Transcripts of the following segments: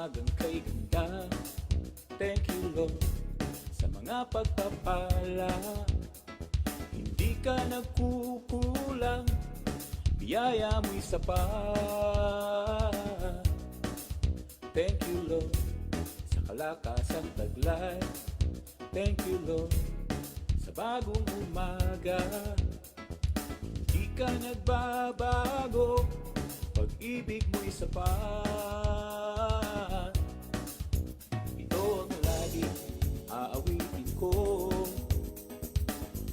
umagang kay ganda. Thank you Lord sa mga pagpapala. Hindi ka nagkukulang, biyaya mo'y sapat. Thank you Lord sa kalakasang taglay. Thank you Lord sa bagong umaga. Hindi ka nagbabago, pag-ibig mo'y sapat. Ito ang lagi aawitin ko,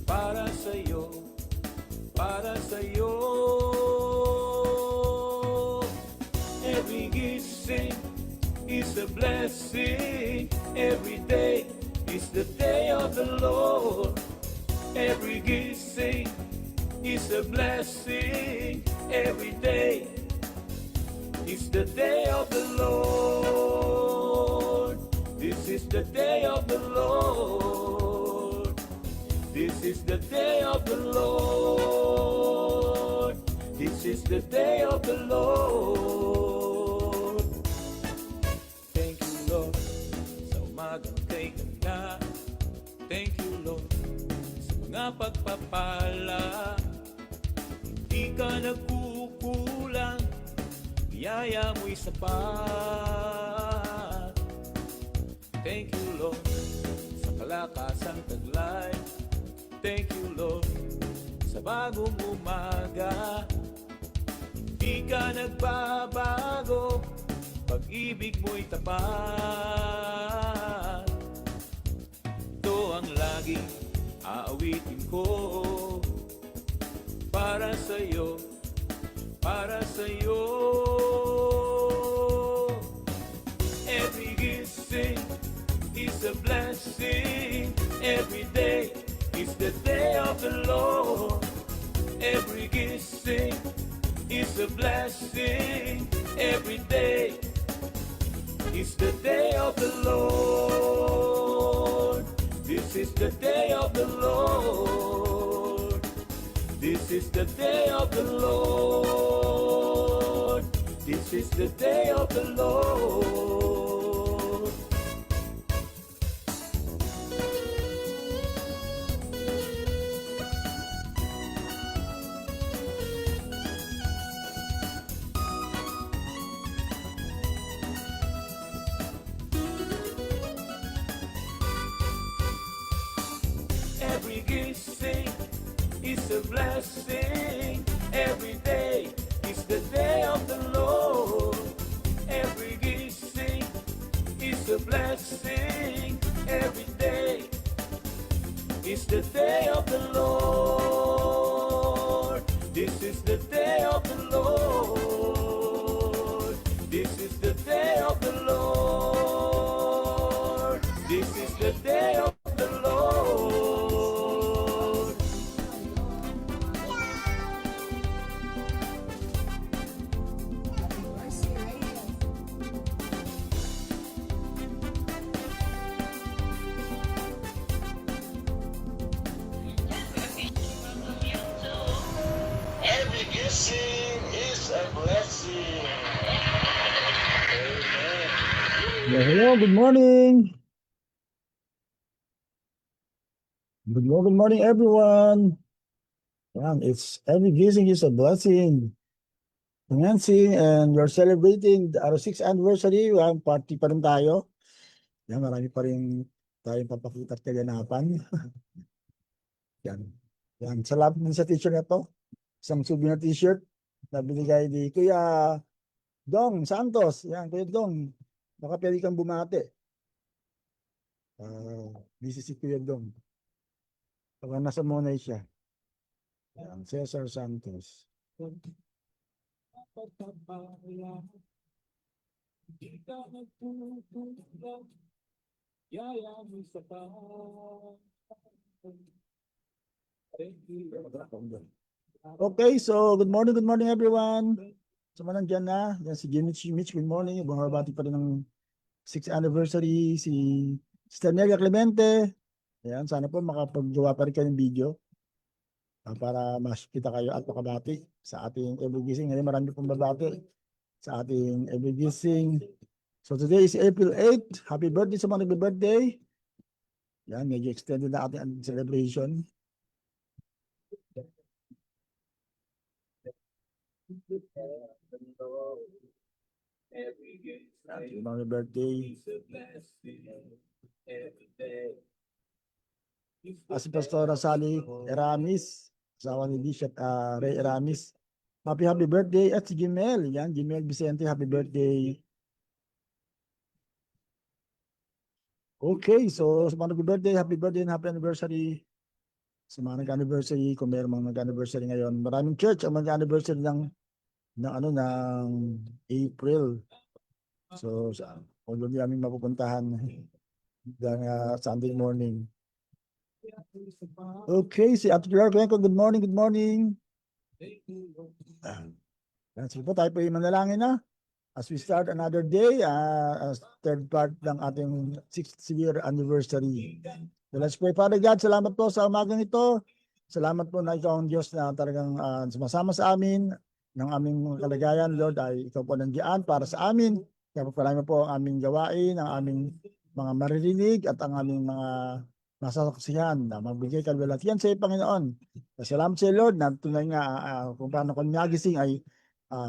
para sa'yo, para sa'yo. Every gising is a blessing. Every day is the day of the Lord. Every gising is a blessing. Every day is the day of the Lord. This is the day of the Lord. This is the day of the Lord. This is the day of the Lord. Thank you Lord sa umagang kay ganda. Thank you Lord sa mga pagpapala. Hindi ka nagkukulang, biyaya mo'y sapat. Thank you Lord sa kalakasang taglay. Thank you Lord sa bagong umaga. Hindi ka nagbabago, pag-ibig mo'y tapat. Ito ang laging aawitin ko, para sa'yo, para sa'yo. Every gising is a blessing. Every day is the day of the Lord. Every gising is a blessing. Every day is the day of the Lord. This is the day of the Lord. This is the day of the Lord. This is the day of the Lord. Every gising is a blessing. Every day is the day of the Lord. Every gising is a blessing. Every day is the day of the Lord. This is the day of the Lord. This is the day of the Lord. This is the day of the Lord. Every gising is a blessing. Amen. Yeah, hello, good morning. Good morning, everyone. It's every gising is a blessing. Nancy, and we're celebrating our 6th anniversary. Party pa rin tayo. Marami pa rin tayong papakita at kaganapan. Salamat din sa t-shirt na to. Isang souvenir t-shirt na binigay ni Kuya Dong Santos. Kuya Dong, baka pwede kang bumati. This is si Kuya Dong. Pag nasa Monay siya. Cesar Santos. Hindi ka nagkukulang, biyaya mo'y sapat. Thank you Lord. Okay, so good morning everyone. So nandiyan na, yan si Mitch, good morning. Bumabati pa rin ng 6th anniversary si Sister Nelia Clemente. Ayan, sana po makapaggawa pa rin kayong video. para makita kayo at makabati sa ating every gising. Ngayon marami pong babati sa ating every gising. So today is April 8. Happy birthday sa mga nagbe-birthday. Yan, medyo extended na ating celebration. Happy mga birthday. Si Pastora Sally Eramis, asawa ni Bishop Ray Eramis. Happy birthday. At si Gimel, yan, Gimel Vicente, happy birthday. Okay, so sa mga nag-birthday, happy birthday and happy anniversary. Sa mga nag-anniversary, kung mayroong mga nag-anniversary ngayon, maraming church ang mag-anniversary ng April. So, although di namin mapupuntahan Sunday morning. Okay, si Ate Pilar Benko, good morning, good morning. Sige po, tayo po yung manalangin na. As we start another day, as third part ng ating 6th year anniversary. So let's pray. Father God, salamat po sa umagang ito. Salamat po na ikaw ang Diyos na talagang sumasama sa amin ng aming kalagayan, Lord, ay ikaw po nandiyan para sa amin. Kaya po palami po ang aming gawain, ang aming mga maririnig at ang aming mga masasaksihan na magbigay kalwalatian sa iyo, Panginoon. Salamat sa iyo, Lord, na tunay nga kung paano kami nagising ay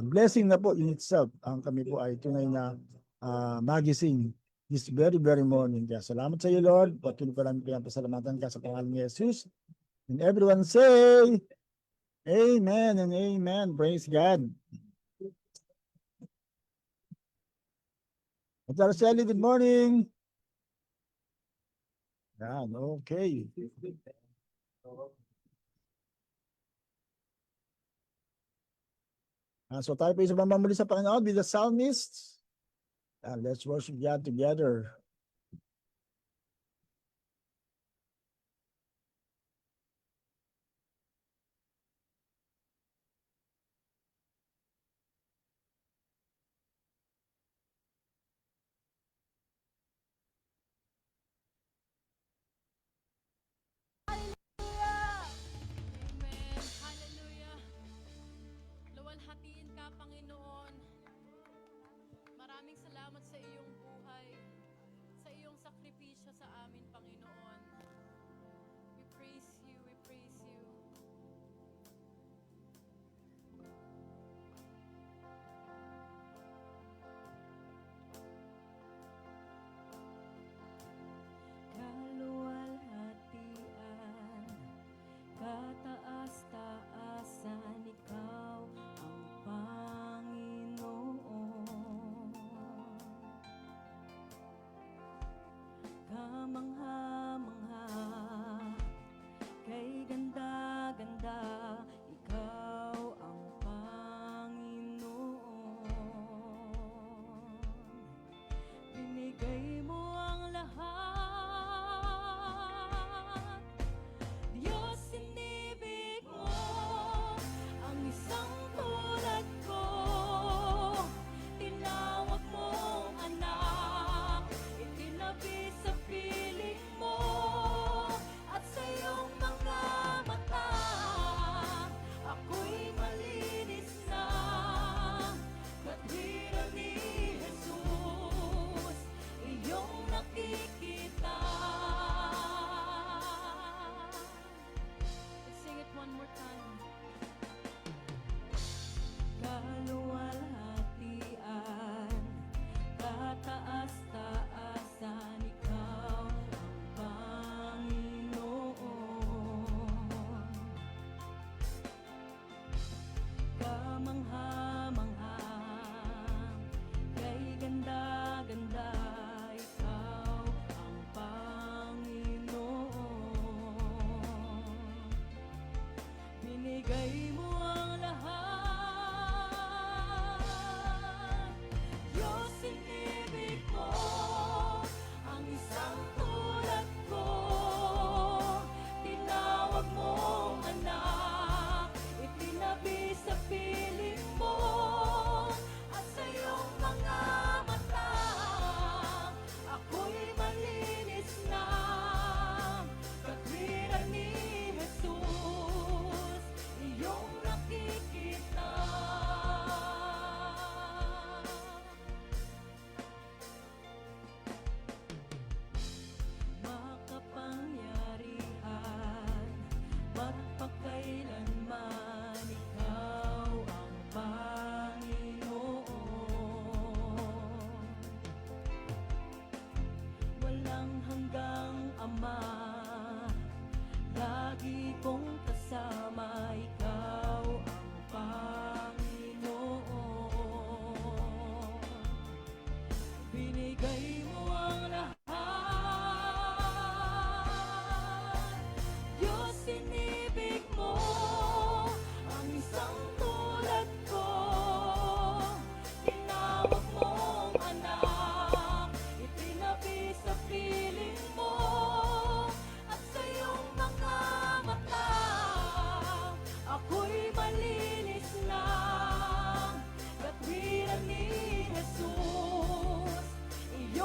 blessing na po in itself. Ang kami po ay tunay na magising this very, very morning. Kaya salamat sa iyo, Lord. Patuloy pa namin pinapasalamatan ka sa pangalan ni Jesus. And everyone say, Amen and Amen. Praise God. Ate Araceli, good morning. Yan, okay. So tayo po isa mamamuli sa Panginoon with the psalmists. And let's worship God together. Amen. Hallelujah. Luwalhatiin ka, Panginoon. Maraming salamat sa iyong buhay, sa iyong sakripisyo sa amin, Panginoon. We praise you, we praise you. Kaluwalhatian, kataas-taasan, ikaw ang Panginoon. Kamangha-mangha, kay ganda-ganda, ikaw ang Panginoon. Binigay mo ang lahat, Diyos, inibig mo ang isang tulad ko. Tinawag mong anak, itinabi sa piling mo.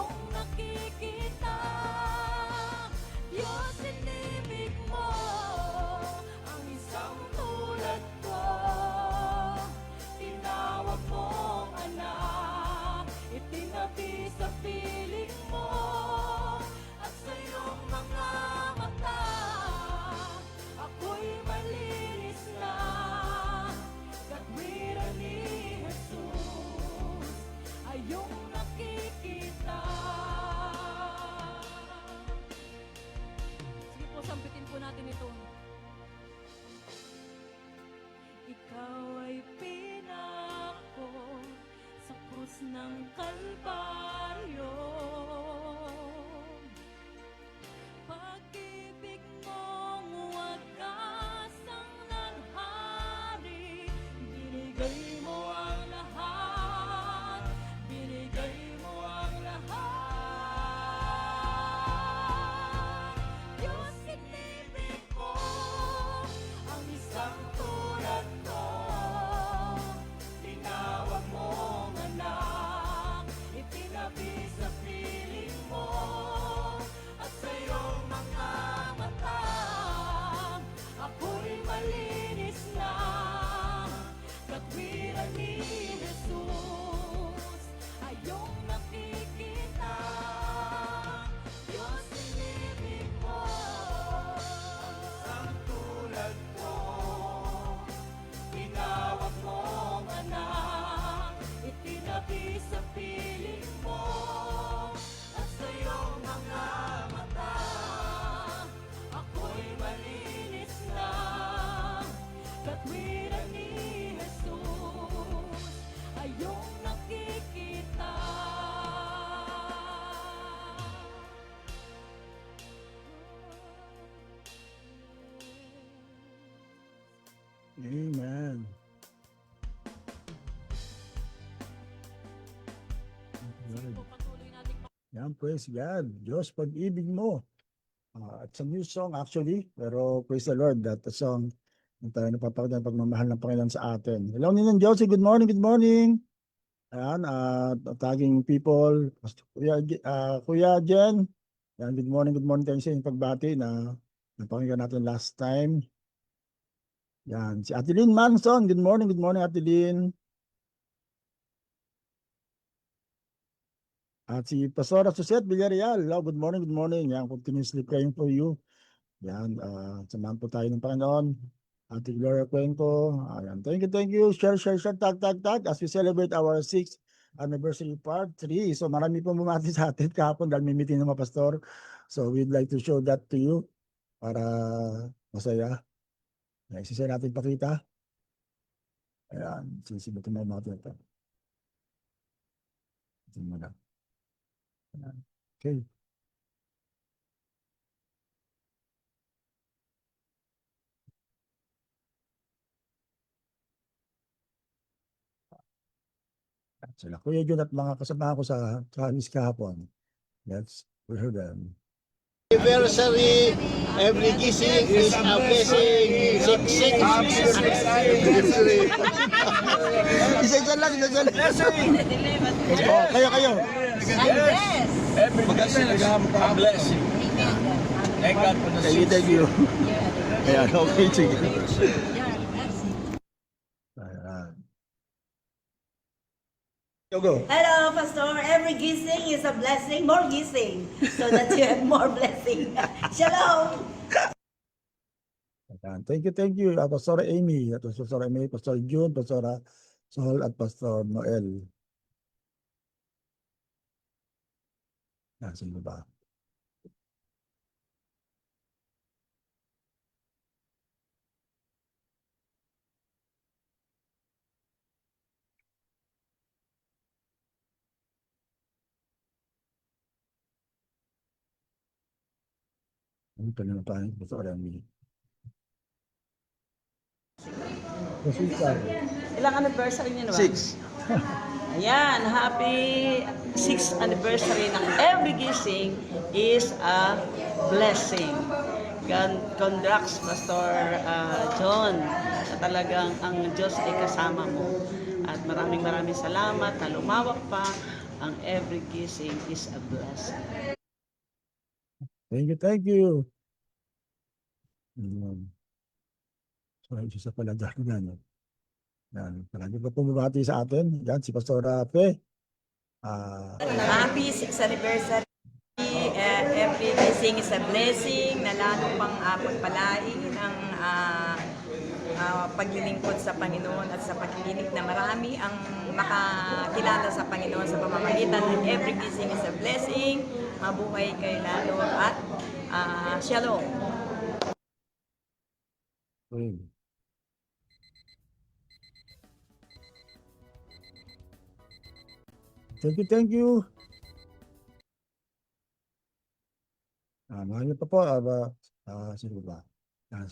iyong nakikita. Diyos, inibig mo ang isang tulad ko. Tinawag mong anak, itinabi sa piling mo. At sa iyong mga mata, ako'y malinis na. Katwiran ni Jesus ay iyong nakikita. Sige po, sampitin po natin ito. Ikaw ay pinako sa krus ng Kalbaryo. Pag-ibig mong wagas ang nanghari, binigay mo ang lahat, binigay mo ang lahat. Diyos, inibig mo ang isang tulad ko. Tinawag mong anak, itinabi sa piling mo. At sa iyong mga mata, ako'y malinis na. Katwiran ni Jesus ay iyong nakikita. Diyos, inibig mo ang tulad ko. Tinawag mong anak, itinabi sa piling mo. At sa iyong mga mata, ako'y malinis na. Katwiran ni Jesus ay iyong nakikita. Amen. Sige po, patuloy natin Yan, praise God. Diyos, pag-ibig mo. It's a new song actually, pero praise the Lord, that the song yung tayo napapakita ng pagmamahal ng Panginoon sa atin. Hello, Ninong Josie, good morning, good morning. Ayan, tagging people, Kuya Jen. Yan, good morning tayo sa inyong pagbati na napakinggan natin last time. Yan, si Ate Lynn Manson, good morning Ate Lynn. At si Pastora Suset Villarreal, hello, good morning. Yan, continuously praying for you. Yan, samahan po tayo ng Panginoon. Ate Gloria Cuenco, ayan, thank you. Share, tag, as we celebrate our 6th anniversary part 3. So marami pong bumati sa atin kahapon dahil may meeting ng mga pastor. So we'd like to show that to you para masaya. Yan, isisaya natin pakita. Ayan, sisibutin na natin ito. Ito muna. Ayan. Okay. Sila Kuya Jun at mga kasama ko sa Travis kahapon. Let's hear them. Anniversary, every gising is a blessing. Six anniversary. Isa lang. Oh, kayo. Every blessing is a blessing. Thank God for the Thank you. Ayan, okay, sige. Ayan. Go. Hello, Pastor. Every gising is a blessing, more gising, so that you have more blessing. Shalom. Ayan. Thank you. Pastor Amy, Pastor Amy, Pastor June, Pastor Sol at Pastor Noel. Sino ba? Ano pa naman tayo? Pastor Amy. Ilang anniversary niyo naman? 6. Ayan, happy 6th anniversary ng Every Gising is a blessing. Congrats, Pastor John, na talagang ang Diyos ay kasama mo. At maraming salamat na lumawak pa ang every gising is a blessing. Thank you, thank you. So, isa pala dahil na, no? Yan, palagi pa pumabati sa atin. Yan, si Pastor Rafe. Happy 6th anniversary. Every gising is a blessing na lalo pang pagpalain ng paglilingkod sa Panginoon at sa pagkikinig na marami ang makakilala sa Panginoon sa pamamagitan ng every gising is a blessing. Mabuhay kayo lalo at shalom. Thank you, thank you. Mahal pa po, sino ba?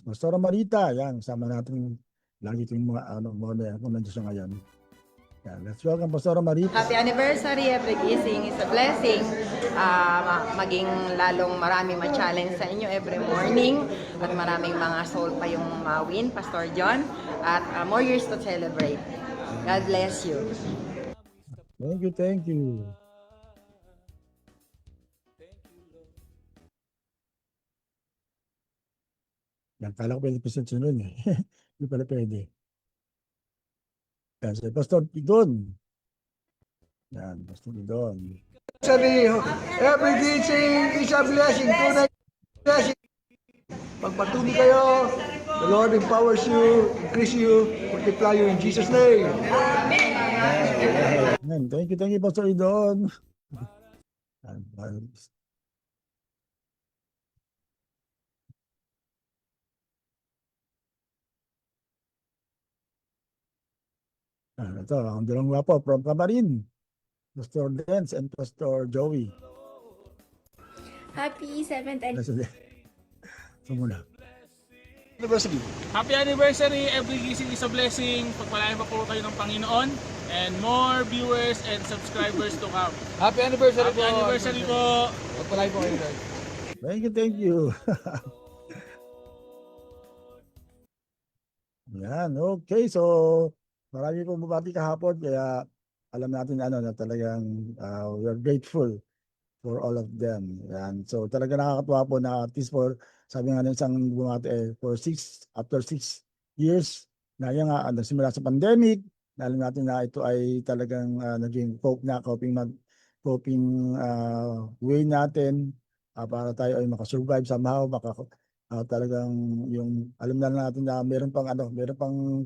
Pastora Marita, yan, sama natin lagi itong mga mole, kung nandiyo siya ngayon. Yan, let's welcome Pastora Marita. Happy anniversary, every gising is a blessing. Maging lalong marami ma-challenge sa inyo every morning at maraming mga soul pa yung mawin, Pastor John, at more years to celebrate. God bless you. Thank you, thank you. Yan, kala ko pwede present sunod eh. Hindi pala pwede. Yan, si Pastor Pidon. Yan, Pastor Pidon. Every gising is a blessing. Tunay blessing. Pagpatuloy kayo, the Lord empowers you, increase you, multiply you in Jesus' name. Yan, thank you, Pastor Pidon. Yan, ito, ang dalawang wapo from Camarin. Pastor Dance and Pastor Joey. Happy 7th anniversary. Ito muna. Anniversary. Happy anniversary! Every gising is a blessing. Pagpalain pa po kayo ng Panginoon. And more viewers and subscribers to come. Happy anniversary Happy anniversary po! Pagpalay po kayo guys. Thank you. Yan, okay. So, marami pong bumati kahapon. Kaya alam natin na talagang we're grateful for all of them. Yan. So, talaga nakakatuwa po na at least for, sabi nga ng isang bumati after 6 years, na yan nga, simula sa pandemic, alam natin na ito ay talagang naging coping way natin para tayo ay makasurvive somehow, talagang yung alam na natin na meron pang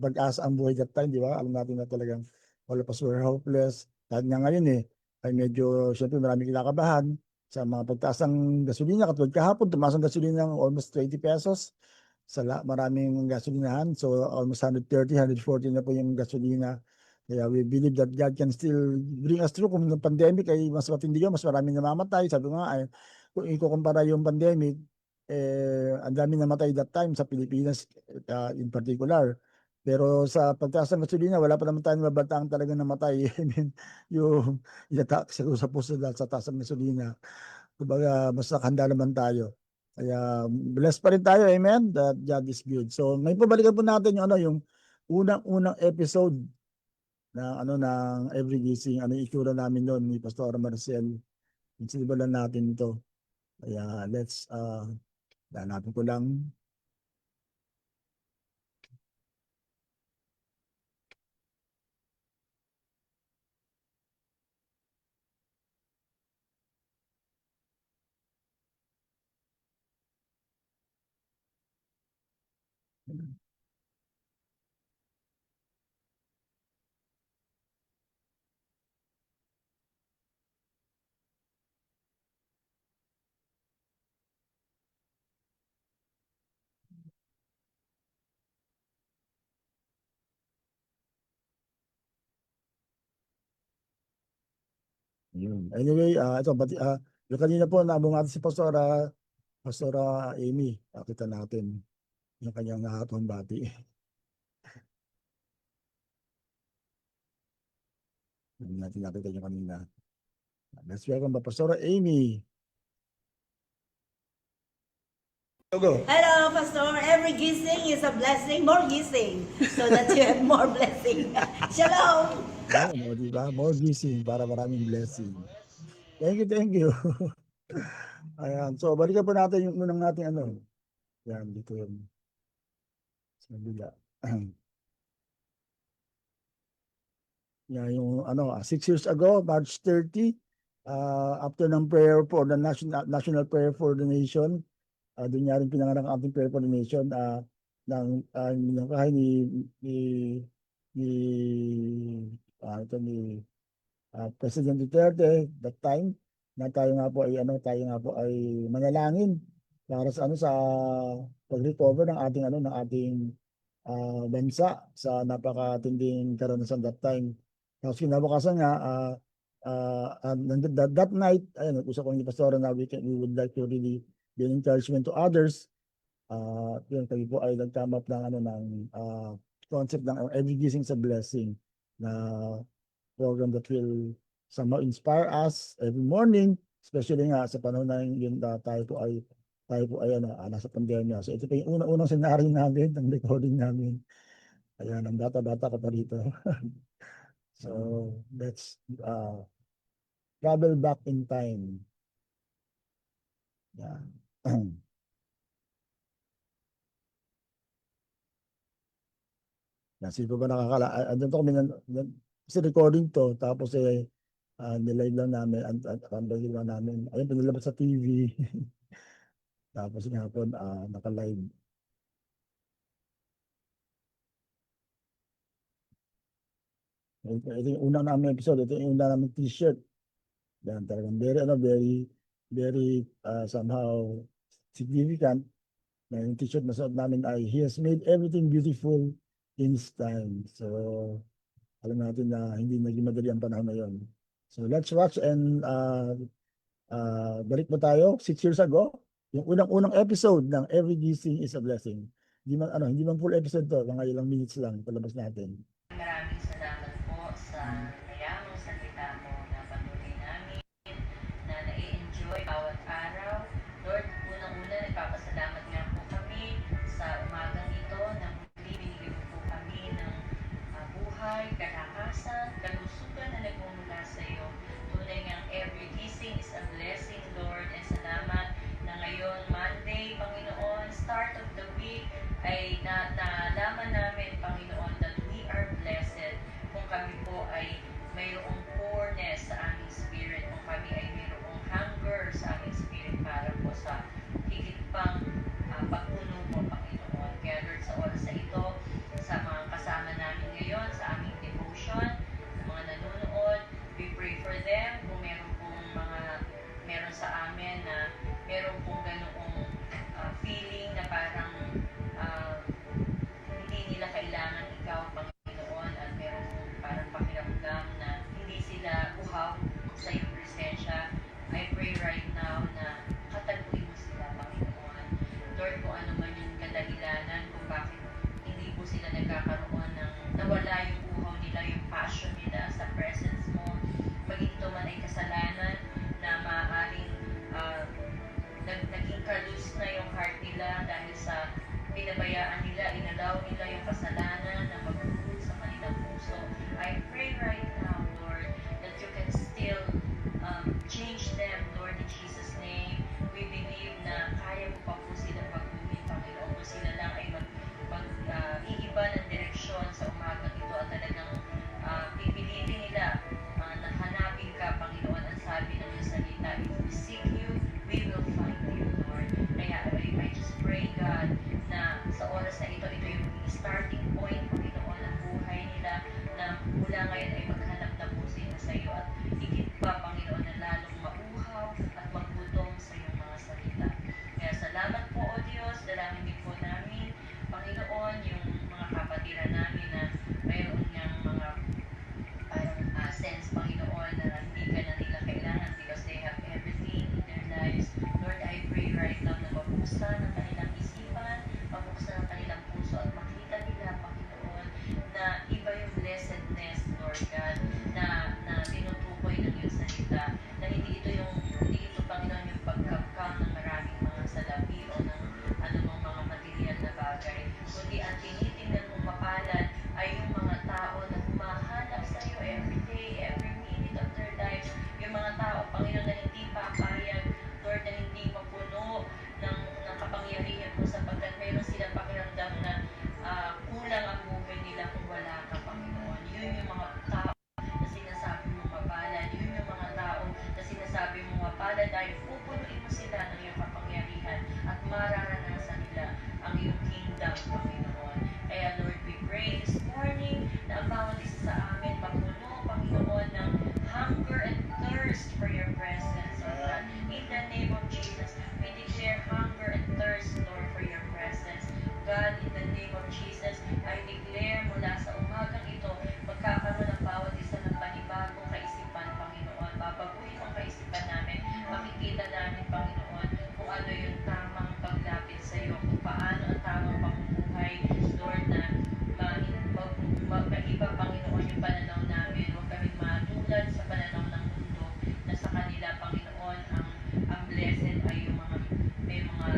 pag-asa ang buhay that time, di ba? Alam natin na talagang all of us were hopeless. Kahit nga ngayon ay medyo syempre maraming kinakabahan sa mga pagtaas ng gasolina. Katulad kahapon, tumaas ang gasolina ng almost 20 pesos sa maraming gasolinahan. So almost 130, 140 na po yung gasolina. Kaya we believe that God can still bring us through. Kung yung pandemic ay mas matindi yun, mas maraming namamatay. Sabi nga ay, kung ikukumpara yung pandemic, ang dami namatay that time sa Pilipinas in particular. Pero sa pagtaas ng gasolina, wala pa naman tayong mabataang talaga namatay. I mean, yung inatak sa puso dahil sa taas ng gasolina. Kumbaga, mas nakahanda naman tayo. Kaya blessed pa rin tayo, amen? That God is good. So, ngayon po balikan po natin yung unang episode ng Every Gising. Ano yung itsura namin noon ni Pastor Marcel. Insibalan natin ito. Kaya let's hanapin ko lang. Anyway, ito, yung kanina po naabong natin si Pastora Amy. Kita natin yung kanyang nakatuang bati. Hindi natin nakita yung kanina. Let's welcome Pastora Amy. Go. Hello, Pastor. Every gising is a blessing, more gising, so that you have more blessing. Shalom. Ayun, o, di ba? More gising para maraming blessing. Thank you, thank you. Ayan. So, balikan po natin yung unang natin ano. Yan, dito yun. Sa bila. Yan, yung ano, 6 years ago, March 30, after ng prayer for the national prayer for the nation, doon niya rin pinanganak ang ating prayer for the nation, ng kahay ni ni ito ni President Duterte that time, na tayo nga po ay manalangin para sa ano, sa pag-recover ng ating bansa sa napakatinding karanasan that time. Tapos kinabukasan nga, that night, ayun, nag-usap ko ni Pastora na we would like to really be an encouragement to others. Yun, kami po ay nag-come up ng concept ng Every Gising is a Blessing, na program that will somehow inspire us every morning, especially nga sa panahon na yun, tayo po ay nasa pandemya. So ito pa yung unang senaryo namin, ng recording namin. Ayan, ang bata-bata ka pa rito. So let's travel back in time. Yan. Yan, sino ba nakakala? Andun to kami kasi recording to, tapos nilive lang namin, live lang namin. Ayun, pinalabas sa TV. Tapos nga po, naka-live. Ito yung unang namin episode, ito yung unang namin t-shirt. Yan, talagang very somehow significant. Na yung t-shirt na suot namin ay He has made everything beautiful in His time. So, alam natin na hindi naging madali ang panahon na yun. So, let's watch and balik po tayo 6 years ago. Yung unang episode ng Every Gising is a Blessing. Hindi man full episode to, mga ilang minutes lang palabas natin. Maraming salamat po sa mayamang salita mo na patuloy namin na nai-enjoy bawat araw. Lord, unang-una nagpapasalamat nga po kami sa umagang ito na muli binigyan mo po kami ng buhay, kalakasan, kalusugan na nagmumula sa iyo. Tunay ngang every gising is a blessing, Lord, and salamat na ngayon, Monday, Panginoon, start of the week, ay nalaman namin, Panginoon, that we are blessed kung kami po ay mayroong poorness sa aming spirit, kung kami ay mayroong hunger sa aming spirit para po sa higit pang pagpuno mo, Panginoon. Kaya Lord, sa oras na ito, sa mga kasama namin ngayon, sa aming devotion, sa mga nanonood, we pray for them, kung meron sa amin na meron pong ganoong feeling na parang hindi nila kailangan ikaw, Panginoon, at meron pong parang pakiramdam na hindi sila uhaw sa iyong presensya. I pray right now na kataguin mo sila, Panginoon. Lord, kung ano man yung kadahilanan kung bakit hindi po sila nagkakaroon ng nawala yung uhaw nila, yung passion nila sa presence mo, maging ito man ay kasalanan na maaaring sila ng iyong kapangyarihan at mararanasan nila ang iyong kingdom, Panginoon. Kaya Lord, we pray this morning na ang bawat isa sa amin mapuno, Panginoon, ng hunger and thirst for your presence, O God. In the name of Jesus, we declare hunger and thirst, Lord, for your presence. God, in the name of Jesus, I declare mula sa umagang ito, magkakaroon ng bawat isa ng panibagong kaisipan, Panginoon. Babaguhin ang kaisipan namin. Makikita namin, Panginoon, kung ano yung tamang paglapit sa iyo, kung paano ang tamang pamumuhay, Lord, na maiba, Panginoon, yung pananaw namin. Huwag kaming matulad sa pananaw ng mundo na sa kanila, Panginoon, ang blessed ay yung mga may mga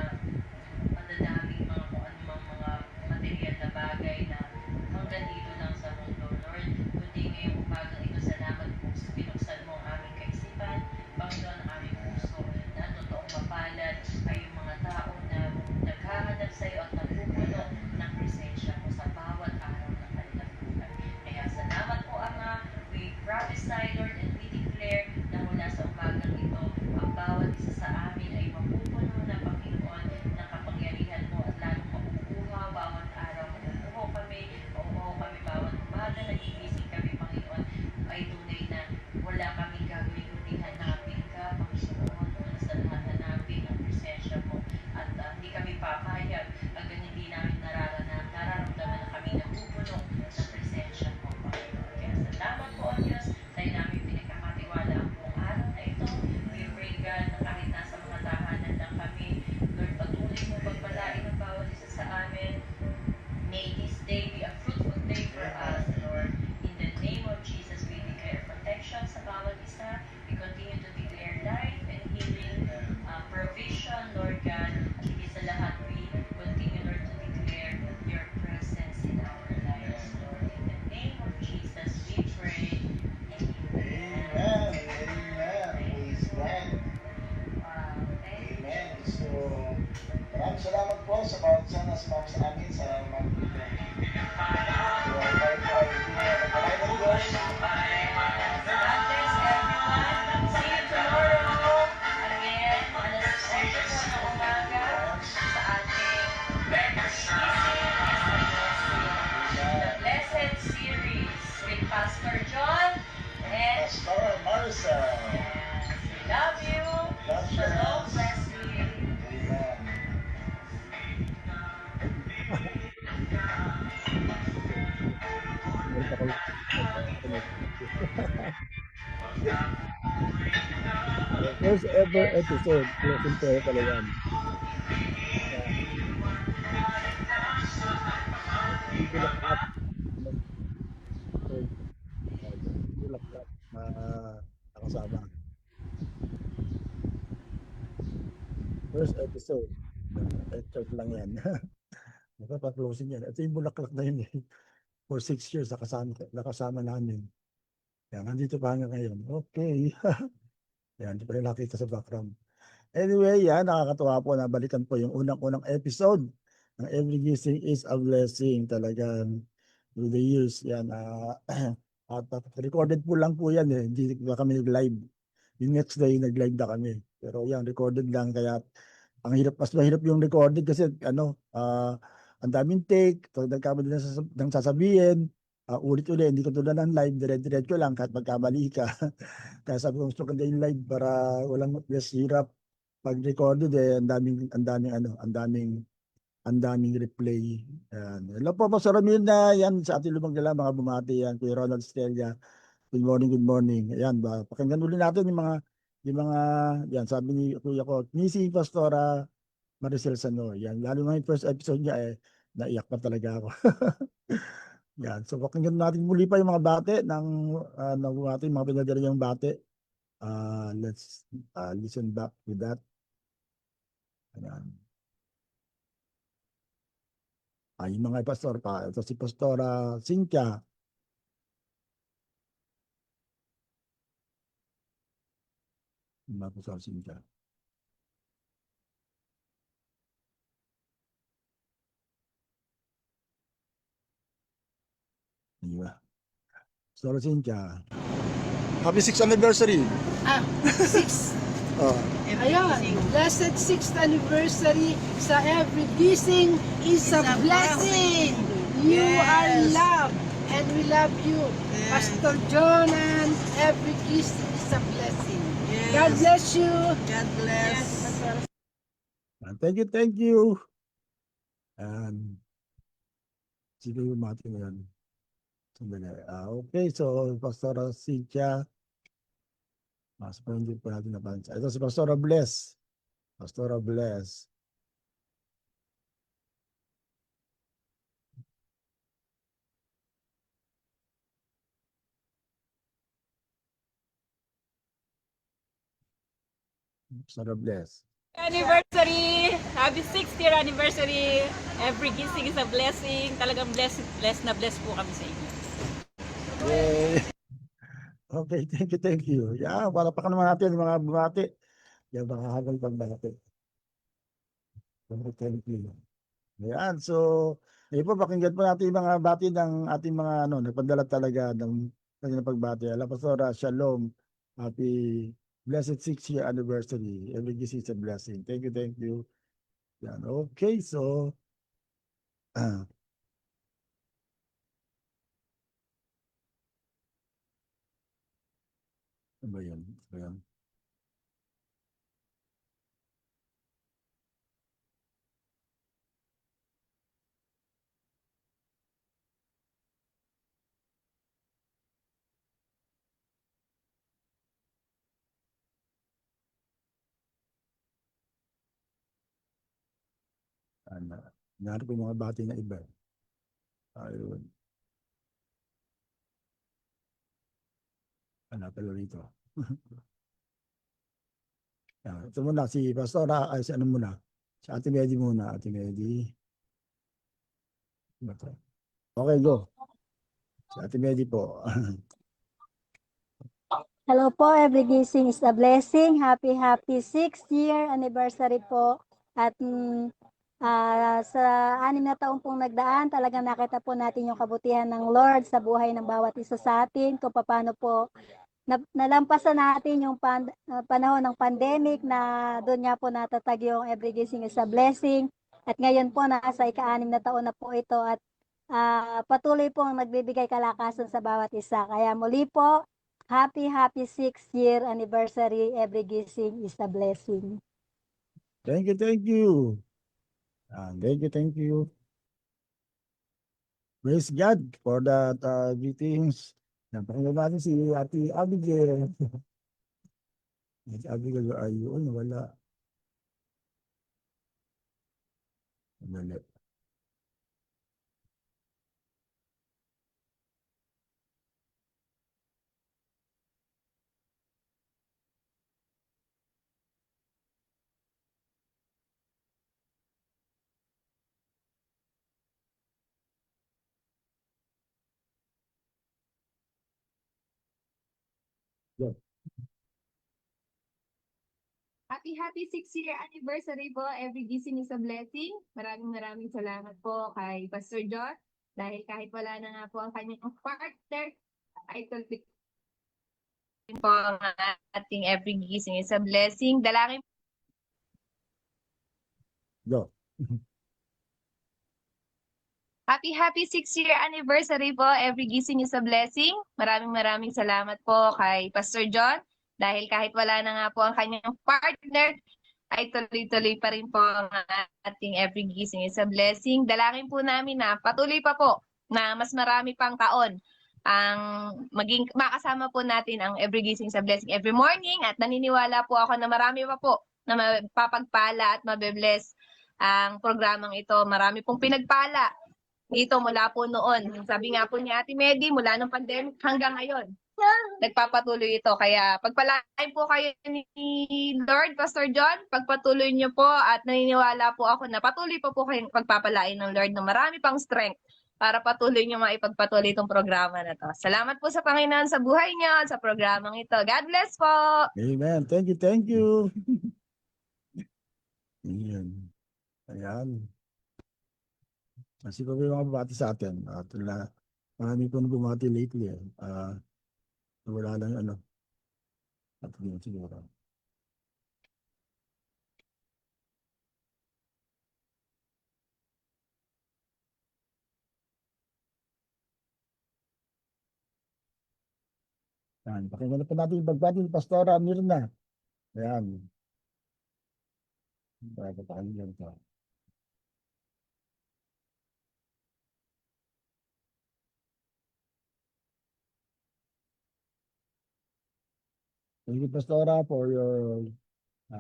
madadaming mga kung anumang mga material na bagay na hanggang dito lang sa mundo, Lord. Kundi ngayong umagang ito, salamat po sa binuksan mo ang aming kaisipan, Panginoon, ang aming puso, na ang totoong mapalad ay yung mga tao na naghahanap sa iyo at napupuno ng presensya mo sa bawat araw ng kanilang buhay. Kaya salamat po, Ama. We prophesy, Lord, and we declare na mula sa umagang ito, ang bawat isa sa amin ay mapupuno na, Panginoon, ng kapangyarihan mo at lalong mapupuhaw bawat araw. Mapupuhaw kami bawat umaga, nagigising kami, Panginoon, ay tunay na wala kaming gagawin kundi hanapin ka, Panginoon, una sa lahat hanapin ang presensya mo at hindi kami papayag hanggang hindi namin nararamdaman na kami napupuno ng presensya mo, Panginoon. Kaya salamat po, O Diyos, tayo namin pinagkakatiwala ang buong araw na ito. We pray, God, na kahit nasa mga tahanan lang kami, Lord, patuloy mo pagpalain ang bawat isa sa amin. May this day be a fruitful day for us, Lord. In the name of Jesus, we declare protection sa bawat isa. We continue to declare life and healing, provision, Lord God. At higit sa lahat, we continue, Lord, to declare your presence in our lives, Lord. In the name of Jesus, we pray. Amen. Praise God. Thank you. Amen. So, maraming salamat po sa bawat isa na sumama sa amin sa mga video. So, tayo po ay nagpalay ng Diyos. God bless everyone. See you tomorrow. Again, alas 8 po ng umaga sa ating The Blessed Series with Pastor John and Pastor Marcel. we love you. Love you. Shalom, bless you. Amen. First ever episode, closing prayer pala yan. Bulaklak. Bulaklak na nakasama. First episode. Church lang yan. Nakapa-closing yan. Ito yung bulaklak na yun eh. For 6 years nakasama namin. Yan, nandito pa hanggang ngayon. Okay. Yan, di pa rin nakita sa background. Anyway, yan, nakakatuwa po na balikan po yung unang-unang episode ng Every Gising is a Blessing. Talagang through the years, yan. At recorded po lang po yan eh. Hindi pa kami nag-live. Yung next day, nag-live na kami. Pero yan, recorded lang. Kaya ang hirap, mas mahirap yung recorded kasi ang daming take, nagkamali ng sasabihin, ulit-ulit, hindi ko tulad ng live, dire-diretso lang kahit magkamali ka. Kaya sabi ko, gusto ko yung live para walang less hirap. Pag recorded ang daming replay. Yan. Hello po, Pastor Ramil na yan sa ating lumang dala, mga bumati yan, Kuya Ronald Stella. Good morning, good morning. Ayan, pakinggan ulit natin yung mga, yan, sabi ni Kuya ko, Nisi Pastora Maricel Sano. Yan, lalo na yung first episode niya, naiyak pa talaga ako. Yan, so pakinggan natin muli pa yung mga bate ng ating mga pinadala niyang bate. Let's listen back with that. Ayan. Yung mga pastor pa. Ito si Pastora Cynthia. Mga Pastora Cynthia. Diba? Pastora Cynthia. Happy 6th anniversary. 6. Oh. Ayun, blessed 6th anniversary sa Every Gising is a blessing. You are loved and we love you. Pastor John and Every Gising is a blessing. God bless you. God bless. Thank you, thank you. And sino yung mati mo yan? Sandali. Okay, so Pastora Cynthia. Mas hindi po natin napansin. Ito si Pastora Bless. Pastora Bless. Pastora Bless. Anniversary! Happy 6th year anniversary! Every gising is a blessing. Talagang bless na bless po kami sa inyo. Yay! Okay, thank you. Yeah, para pa naman natin mga bumati. Yan, makahagal pang bumati. Thank you. Ayan, so, ngayon po, pakinggan po natin yung mga bati ng ating mga, nagpadala talaga ng kanilang pagbati. Alam, Pastora, Shalom. Happy blessed 6th year anniversary. Every gising is a blessing. Thank you, thank you. Yan, okay, so, ano ba yun? Ayan. Nangyari po yung mga bati na iba. Ayun. Hanapin lang rito. Ito muna, si Pastora, ay si ano muna. Si Ate Medi muna, Ate Medi. Okay, go. Si Ate Medi po. Hello po, every gising is a blessing. Happy 6th year anniversary po. At sa 6 na taong pong nagdaan, talagang nakita po natin yung kabutihan ng Lord sa buhay ng bawat isa sa atin. Kung paano po nalampasan natin yung panahon ng pandemic na doon nga po natatag yung every gising is a blessing. At ngayon po, nasa ika-6 na taon na po ito at patuloy pong nagbibigay kalakasan sa bawat isa. Kaya muli po, happy 6th year anniversary. Every gising is a blessing. Thank you, thank you. Thank you. Praise God for that greetings. Napakinggan natin si Ate Abigail. Ate Abigail, where are you? Oh, nawala. Nawala. Yeah. Happy 6th year anniversary po. Every gising is a blessing. Maraming salamat po kay Pastor John. Dahil kahit wala na nga po ang kanyang partner, ay tuloy po ang ating every gising is a blessing. Dalangin Go. Happy 6th year anniversary po. Every gising is a blessing. Maraming salamat po kay Pastor John. Dahil kahit wala na nga po ang kanyang partner, ay tuloy-tuloy pa rin po ang ating every gising is a blessing. Dalangin po namin na patuloy pa po na mas marami pang taon ang maging makasama po natin ang every gising is a blessing every morning at naniniwala po ako na marami pa po na mapapagpala at mabe-bless ang programang ito. Marami pong pinagpala dito mula po noon. Sabi nga po ni Ate Medi, mula nung pandemic hanggang ngayon, nagpapatuloy ito. Kaya pagpalain po kayo ni Lord, Pastor John, pagpatuloy niyo po at naniniwala po ako na patuloy po kayong pagpapalain ng Lord na marami pang strength para patuloy niyo maipagpatuloy itong programa na to. Salamat po sa Panginoon sa buhay niyo at sa programang ito. God bless po! Amen. Thank you. Ayan. Kasi pa yung mga bumati sa atin. Marami po na bumati lately. Wala lang at yun siguro. Yan, pakinggan po natin yung pagbati ni Pastora Mirna. Ayan. Pakinggan ko. Thank you, Pastora, for your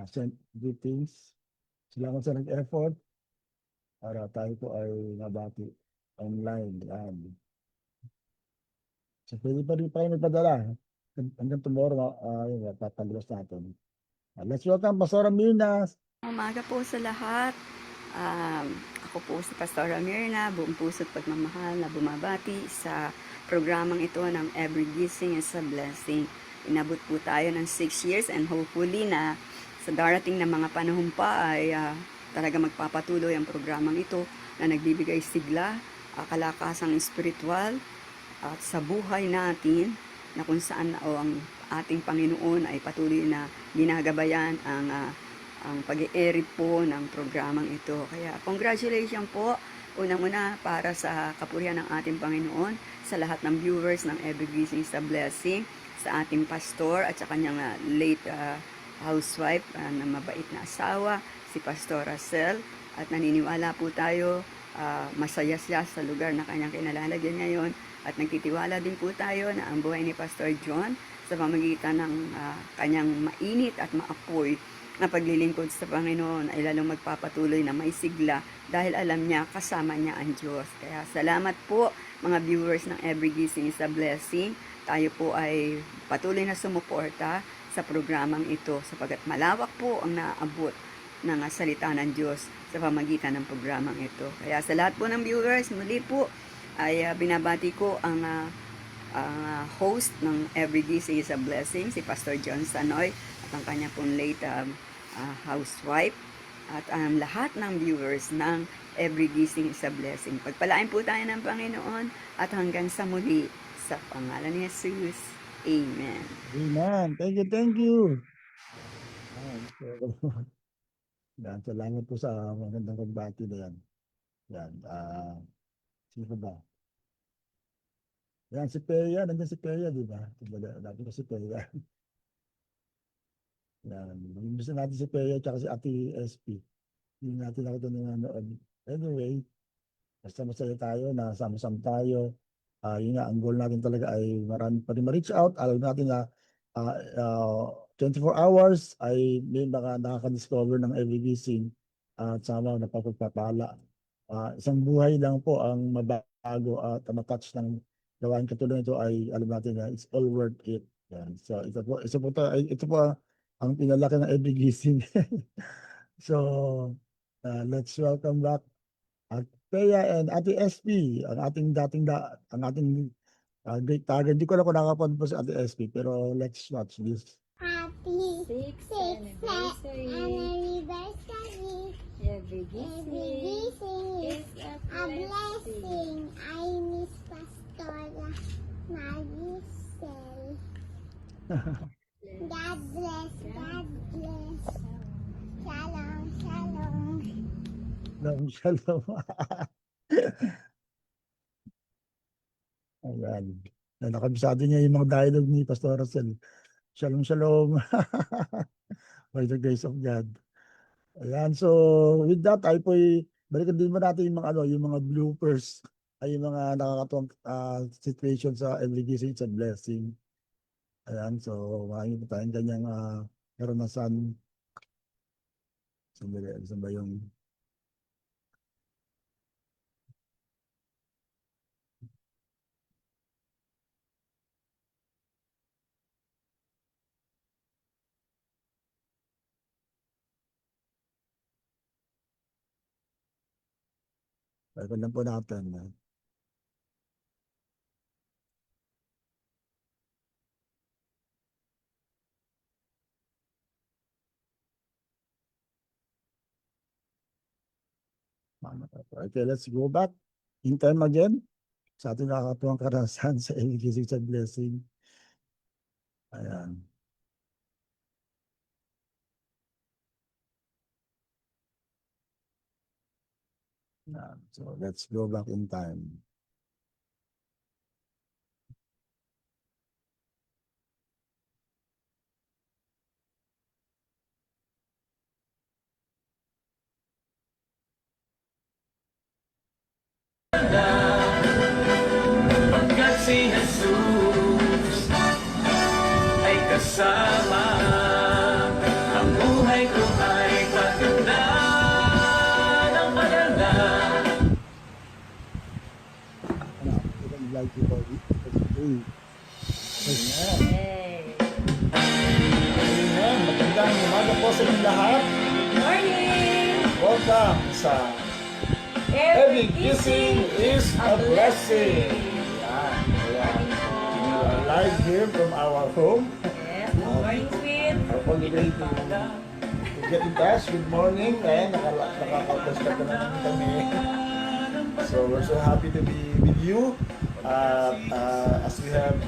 sent greetings. Salamat sa nag-effort para tayo po ay nabati online. Yan. So, pwede pa rin tayo magpadala. Hanggang tomorrow, papaluwas natin. Let's welcome Pastora Mirna. Umaga po sa lahat. Ako po si Pastora Mirna, buong puso't pagmamahal na bumabati sa programang ito ng Every Gising is a Blessing. Inabot po tayo ng 6 years and hopefully na sa darating na mga panahon pa ay talaga magpapatuloy ang programang ito na nagbibigay sigla, kalakasang espiritual at sa buhay natin na kung saan ang ating Panginoon ay patuloy na ginagabayan ang pag-i-edit po ng programang ito. Kaya congratulations po unang-una para sa kapurihan ng ating Panginoon, sa lahat ng viewers ng Every Gising is a Blessing, sa ating pastor at sa kanyang late housewife na mabait na asawa, si Pastor Racel. At naniniwala po tayo masaya siya sa lugar na kanyang kinalalagyan ngayon. At nagtitiwala din po tayo na ang buhay ni Pastor John sa pamamagitan ng kanyang mainit at maapoy na paglilingkod sa Panginoon ay lalong magpapatuloy na may sigla dahil alam niya kasama niya ang Diyos. Kaya salamat po mga viewers ng Every Gising is a Blessing. Tayo po ay patuloy na sumuporta sa programang ito sapagkat malawak po ang naaabot ng salita ng Diyos sa pamamagitan ng programang ito. Kaya sa lahat po ng viewers, muli po ay binabati ko ang host ng Every Gising is a Blessing, si Pastor John Sanoy at ang kanya pong late housewife at ang lahat ng viewers ng Every Gising is a Blessing. Pagpalain po tayo ng Panginoon at hanggang sa muli sa pangalan ni Jesus. Amen. Amen. Thank you, thank you. Yan, salamat po sa magandang pagbati na yan. Yan, sino ba? Yan, si Peya, nandiyan si Peya, di ba? Dati ko si Peya. Yan, gusto natin si Peya at si Ate SP. Hindi natin ako doon nanonood. Anyway, basta masaya tayo, nasama-sama tayo. Yun nga, ang goal natin talaga ay marami pa rin ma-reach out. Alam natin na 24 hours ay may mga nakaka-discover ng Every Gising at sama na pagpapala. Isang buhay lang po ang mabago at matouch ng gawain katulad nito ay alam natin na it's all worth it. Yan. So ito po ang pinalaki ng Every Gising. So let's welcome back at Peya and Ate SP, ang ating great target. Hindi ko na kung nakapanood po sa Ate SP, pero let's watch this. Happy 6th anniversary. Every Gising is a blessing. I miss Pastora Maricel. God bless, God bless. Shalom, shalom. Shalom. Ayan. Nakabisado niya yung mga dialogue ni Pastor Racel. Shalom, shalom. By the grace of God. Ayan, so with that, ay po'y balikan din mo natin yung mga, yung mga bloopers ay yung mga nakakatuwang situation sa Every Gising is a Blessing. Ayan, so marami po tayong ganyang karanasan. Sandali, saan ba yung balikan lang po natin. Okay, let's go back in time again sa ating nakakatuwang karanasan sa Every Gising is a Blessing. Ayan. So let's go back in time. Pagkat si Jesus ay kasama, ang buhay ko ay paganda ng paganda. Like you, Bobby. Ayan. Ayan. Magandang umaga po sa inyong lahat. Morning! Welcome sa Every Kissing is a Blessing. Ayan. Ayan. We are live here from our home. Yes, good morning, sweet. All the way to get in touch. Good morning. Ayan, nakaka-podcast na naman kami. So we're so happy to be with you. As we have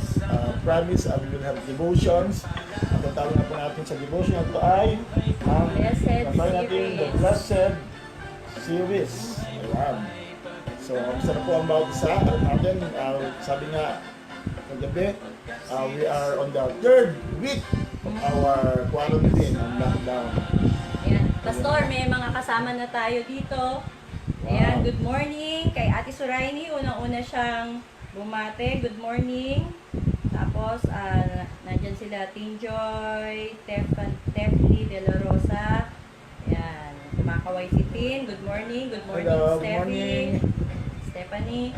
promised, we will have devotions. Ang tawag na po natin sa devotion ito ay Blessed natin Series. the Blessed Series. Ayan. So, isa na po ang bawat isa. Alam natin, sabi nga kagabi, we are on the 3rd week of our quarantine and lockdown. Ayan. Pastor, may mga kasama na tayo dito. Ayan, good morning kay Ate Suraini. Unang-una siyang bumate. Good morning. Tapos, nandyan sila Teen Joy, Tefni De La Rosa. Ayan, kumakaway si Tin. Good morning. Good morning, Hello, good Steffi. morning. Stephanie.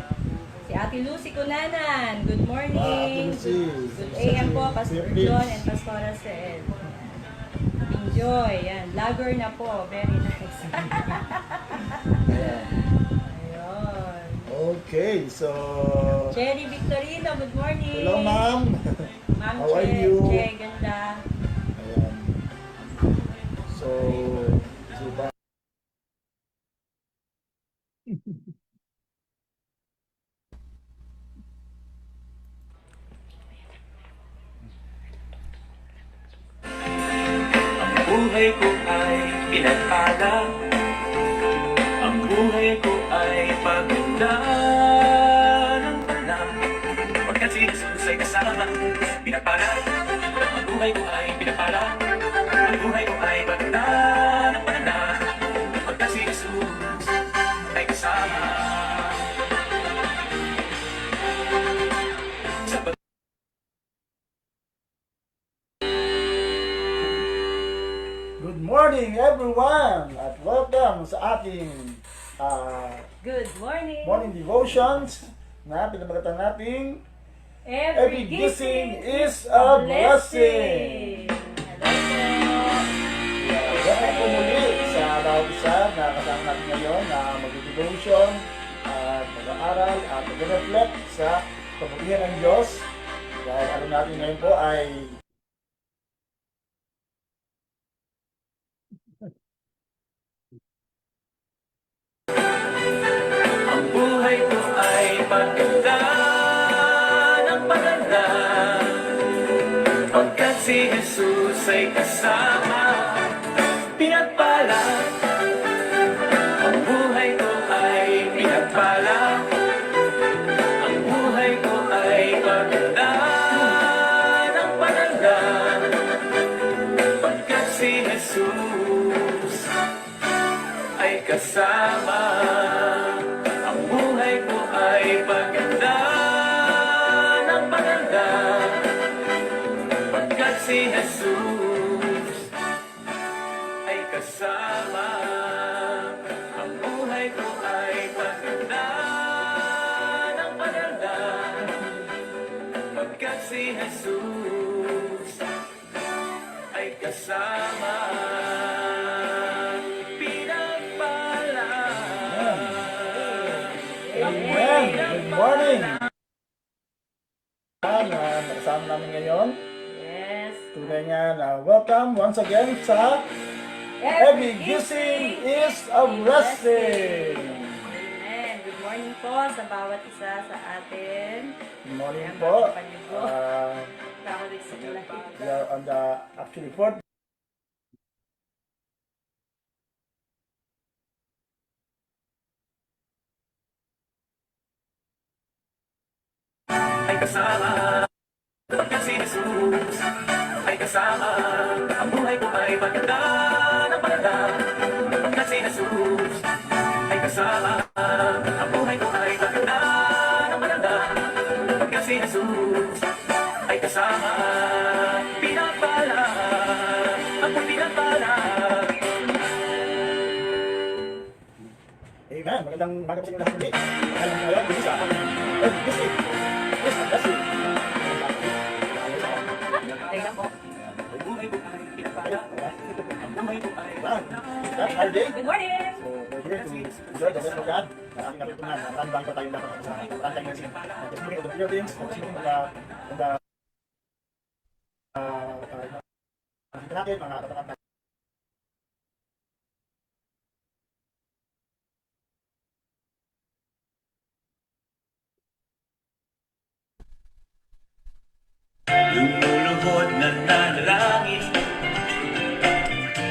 Si Ate Lucy Kunanan. Good morning. Ate Lucy. Good AM po, Pastor Privilege. John and Pastora Seel. Enjoy. Yan. Vlogger na po. Very nice. Ayun. Okay, so Cherry Victorino, good morning. hello ma'am. Ma'am How are Che, you? Che, ganda. Ayan. So ba? Ang buhay ko ay pinagpala, ang buhay ko ay paganda ng panang. Pagkat si Jesus ay kasama, pinagpala. Ang buhay ko ay pinagpala, ang buhay ko ay paganda ng paganda. Pagkat si Jesus ay kasama. Sa Good morning everyone at welcome sa ating Good morning. morning devotions na pinamagatan nating Every gising is a blessing. Welcome po muli sa bawat isa na kasama natin ngayon na mag-devotion at mag-aaral at mag-reflect sa kabutihan ng Diyos. Dahil alam natin ngayon po ay ang buhay ko ay paganda ng paganda. Pagkat si Jesus ay kasama, pinagpala. Ang buhay ko ay pinagpala. Ang buhay ko ay paganda ng paganda. Pagkat si Jesus ay kasama. Ang buhay ko ay paganda ng paganda. Pagkat si Jesus ay kasama. Ang buhay ko ay paganda ng paganda. Pagkat si Jesus ay kasama. Amen. Good morning. Nakasama namin ngayon. Yes. Tunay nga na welcome once again sa Every Gising is a Blessing. Amen. Good morning po sa bawat isa sa atin. Good morning po. Kakalig sa lahat. We are on the actually 4th ay kasama. Pagkat si Jesus ay kasama. Ang buhay ko ay paganda ng paganda. Pagkat si Jesus ay kasama. Ang buhay ko ay paganda magandang umaga po sa inyo lahat ulit. Alam niyo ngayon, this is every gising is a blessing. Teka po. Ang buhay ko ay pinagpala. Ang buhay ko ay That's our day. Good morning! So, we're here to enjoy the best of God. Aking natutunan, marami pa tayong dapat sa tantang ng sin. Speaking of the Philippines, speaking of the natin, mga katapat na lumuluhod na nanalangin.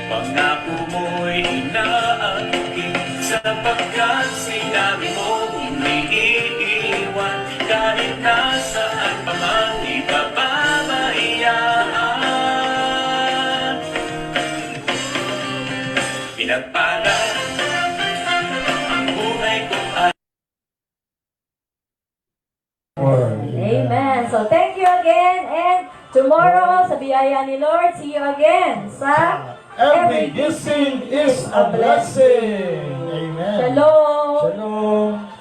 Pangako mo'y inaangkin, sapagkat sinabi mo hindi iiwan. Kahit nasaan pa man, di ka pabayaan. Pinagpala ang buhay ko ay Amen. So thank you again, and tomorrow sa biyaya ni Lord, see you again sa every gising is a blessing. Amen. Shalom. Shalom.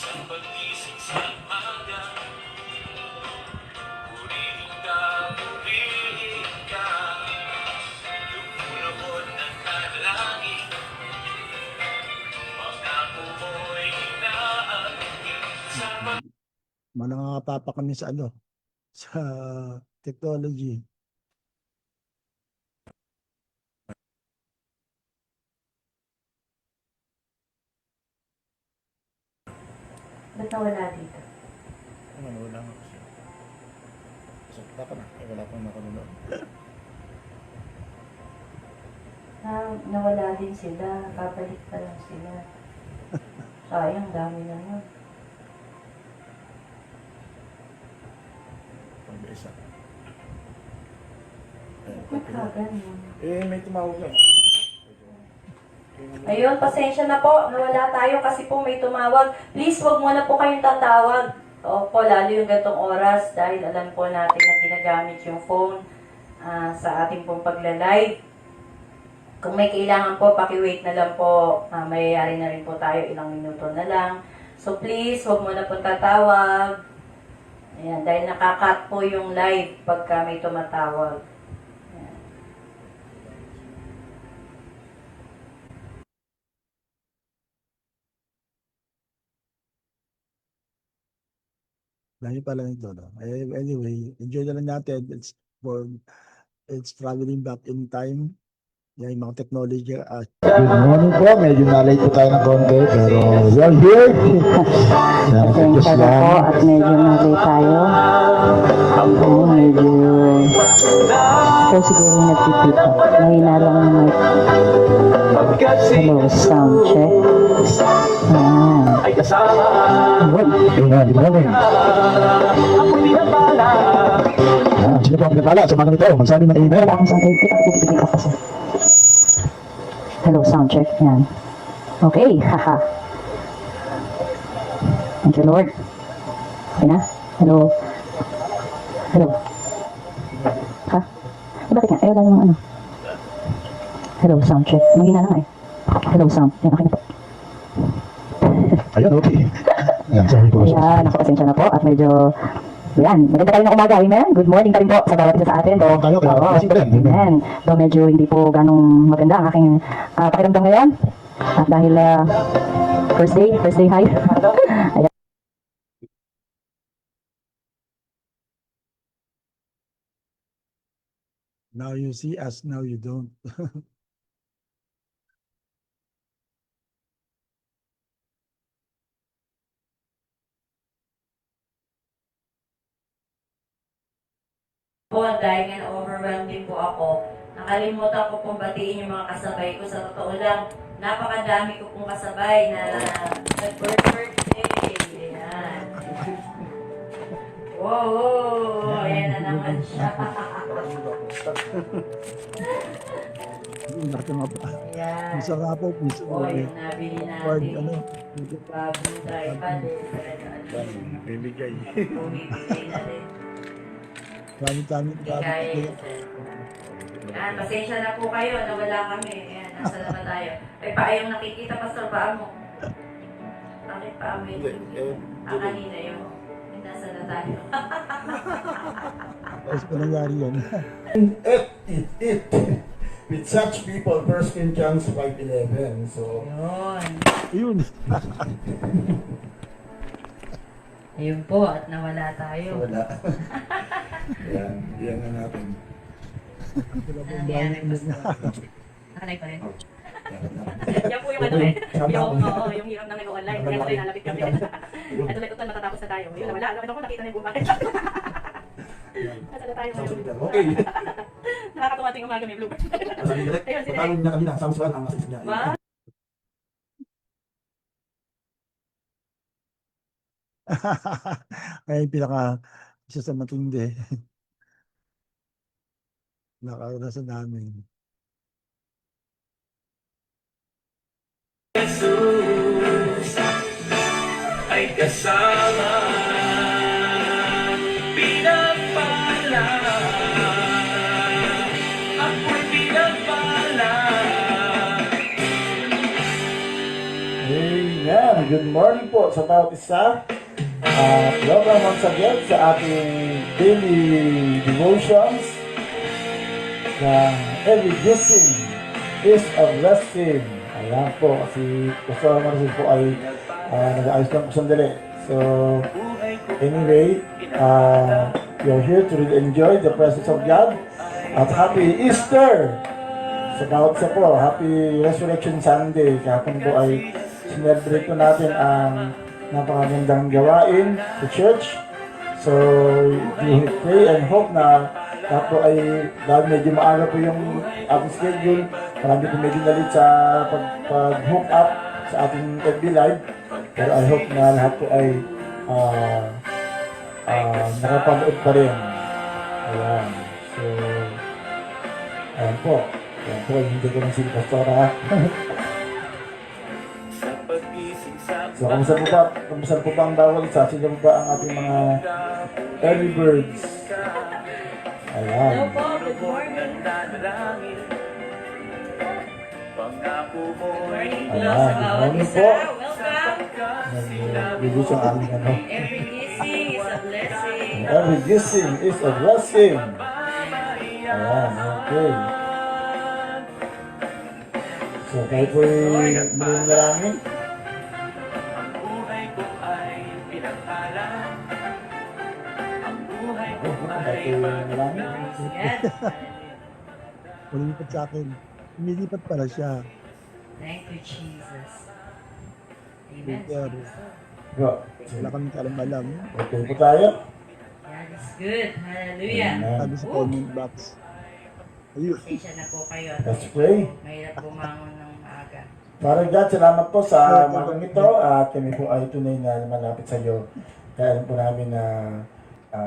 sa pag-isip sa umaga, purihin ka, lumuluhod ng nanalangin. Pangako mo'y inaangkin sa Manangangapapa kami sa sa technology. Ba't nawala dito? Wala nga kasi. So, dapat na. Wala pang nakalunod. Nawala din sila. Babalik pa lang sila. Sayang, dami naman. Pag-isa. Ganun. May tumawag lang. Ayun, pasensya na po. Nawala tayo kasi po may tumawag. Please, wag mo na po kayong tatawag. Opo, lalo yung gantong oras dahil alam po natin na ginagamit yung phone sa ating pong pagla-live. Kung may kailangan po, paki-wait na lang po. Mayayari na rin po tayo, ilang minuto na lang. So please, wag mo na po tatawag. Ayan, dahil nakakat po yung live pagka may tumatawag. Dahil pala nito, no? Anyway, enjoy na lang natin. It's traveling back in time. Yung mga technology. Good morning po. Medyo na-late po tayo ng konti. Pero we're here. Pasensya na po at medyo na-late tayo. Medyo... Ito siguro nagtitip. Mahina lang yung mic. Hello, sound check. Good morning. Sino po ang nagkatala sa mga nito? Magsabi ng email. Wala akong sound check. Hello, sound check. Yan. Okay, haha. Thank you, Lord. Okay na? Hello. Hello. Ha? Bakit nga? Ayaw lang yung ano. Hello, sound check. Mahina lang eh. Hello, sound. Yan, okay na po. Ayun, okay. Ayan, sorry po. Ayan, ako pasensya na po at medyo... Ayan, maganda tayo ng umaga. Amen. Good morning ka rin po sa bawat isa sa atin. Tayo, kasi pa rin. Amen. Though medyo hindi po ganong maganda ang aking pakiramdam ngayon. At dahil first day high. Ayan. Now you see us, now you don't. Po, dahil nga na-overwhelmed din po ako, nakalimutan ko pong batiin yung mga kasabay ko. Sa totoo lang, napakadami ko pong kasabay na nag-birthday. Ayan. Wow! Ayan na naman siya. Hindi natin mapa. Ayan. Misa nga po, misa O, yung nabili Word, natin. ano? Bago tripod. Bibigay. Bumibigay na rin. Gamit-gamit. Bigay. Ayan, pasensya na po kayo, nawala kami. Ayan, nasa naman tayo. Ay, paa yung nakikita, Pastor, paa mo. Bakit paa mo yung kanina yun? Nasa na tayo. Tapos pa nangyari yan. It. With such people, 1 Corinthians 5:11. So, Yun. Yun. Ayun po, at nawala tayo. wala. Yan na natin. Nangyari, Pastor. Nakalay pa rin. Yan po yung ano eh. Yung hirap ng nag-online. Kaya ito lalapit kami. Ito may total matatapos na tayo. Yun, wala. Alam ko nakita na yung bumakas. Nasa na tayo ngayon. Okay. Nakakatuwa ting umaga may blooper. Ayun, sila. Patalo niya kanina, Psalms 1 ang message niya. Ba? Ay, isa sa matindi. Nakaranasan namin. Jesus ay kasama, pinagpala, ako'y pinagpala. Amen. Good morning po sa bawat isa. Welcome once again sa ating daily devotions. Every blessing is a blessing. Ayan po, kasi Pastor Marcel po ay nag-aayos lang po sandali. So, anyway, you're here to really enjoy the presence of God. At happy Easter! Sa bawat isa po, happy Resurrection Sunday. Kahapon po ay celebrate po natin ang napakagandang gawain sa church. So, we pray and hope na po ay dahil medyo maaga po yung ating schedule, marami po medyo nalit sa pag-hook up sa ating FB Live. Pero I hope na lahat po ay nakapanood pa rin. Ayan. So, ayan po. Ayan po, hindi ko ng sila Pastora. So, kamusta po ba ang bawal isa? Sila po ba ang ating mga early birds? Ayan. Hello po, good morning. Morning po Ayan, sa bawat morning isa. po. Welcome. Bibig ang aming ano. Every kissing is a blessing. Every kissing is a blessing. Ayan, okay. So, tayo po'y muling namin. Lumilipat sa akin. Lumilipat pala siya. Thank you, Jesus. Amen. Pero, Go. wala kaming alam-alam. Okay po tayo. God is good. Hallelujah. Amen. Sabi sa comment box. Ayun. Pasensya na po kayo. Let's pray. Mahirap bumangon ng maaga. Father God, salamat po sa umagang ito at kami po ay tunay na malapit sa iyo. Kaya alam po namin na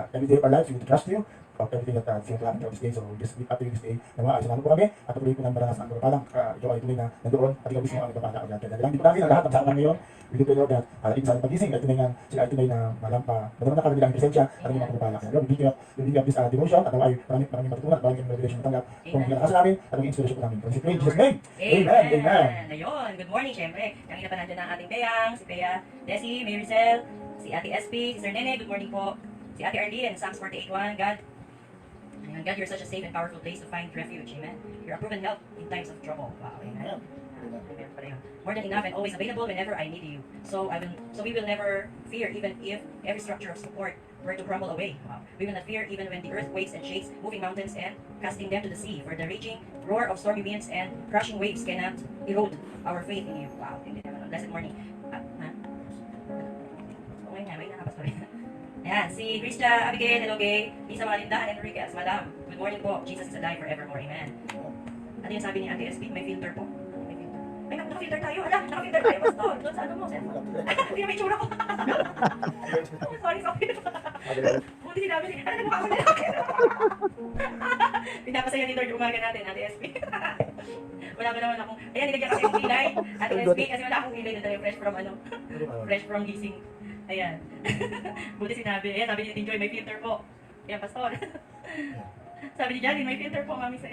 every day of our lives, we trust you of everything that things happen throughout this day. So just after this day, nawa, ayos naman po kami at tuloy po ng marang sa palang ikaw ay tunay na nandoon at ikaw mismo ang ipapala ko natin. Dahil lang din ang lahat ng saan ngayon, we do pray Lord that even sa pagising ay tunay na malampa. Madama na kanilang presensya at ang mga pagpapala. Kaya Lord, we give up this devotion at nawa ay maraming matutunan at maraming revelation matanggap kung pinalakas namin at ang inspiration po namin. Kung si Pray, Jesus' name, Amen, Amen. Ayun, good morning, syempre. Kanina pa nandiyan ang ating Peyang, si Peya, Desi, Maricel, si Ate SP, Sir Nene, good morning po. Si Ate Arlene, Psalms 48:1, God, you're such a safe and powerful place to find refuge. Amen. You're a proven help in times of trouble. Wow. Amen. More than enough and always available whenever I need you. So we will never fear, even if every structure of support were to crumble away. Wow. We will not fear even when the earth quakes and shakes, moving mountains and casting them to the sea. For the raging roar of stormy winds and crushing waves cannot erode our faith in you. Wow. Blessed morning. Okay nga, may nakapas pa rin. Ayan, si Krista, Abigail, hello gay, Lisa Malindahan, Enriquez, Madam, good morning po, Jesus is alive forevermore, amen. Ano yung sabi ni Ate SP, may filter po? May filter. Ay, naka-filter tayo, ala, naka-filter tayo, basta, doon sa ano mo, cellphone. Hindi na may tsura ko. Sorry. Buti sinabi niya, ano mukha ko na. Pinapasaya ni Lord umaga natin, Ate SP. Wala pa naman akong, ayan, nilagyan kasi yung kilay. At SB, kasi wala akong kilay na tayo fresh from ano, fresh from gising. Ayan. Buti sinabi, ayan, sabi ni Tinjoy, may filter po. Ayan, pastor. Sabi ni Janine, may filter po, mami sa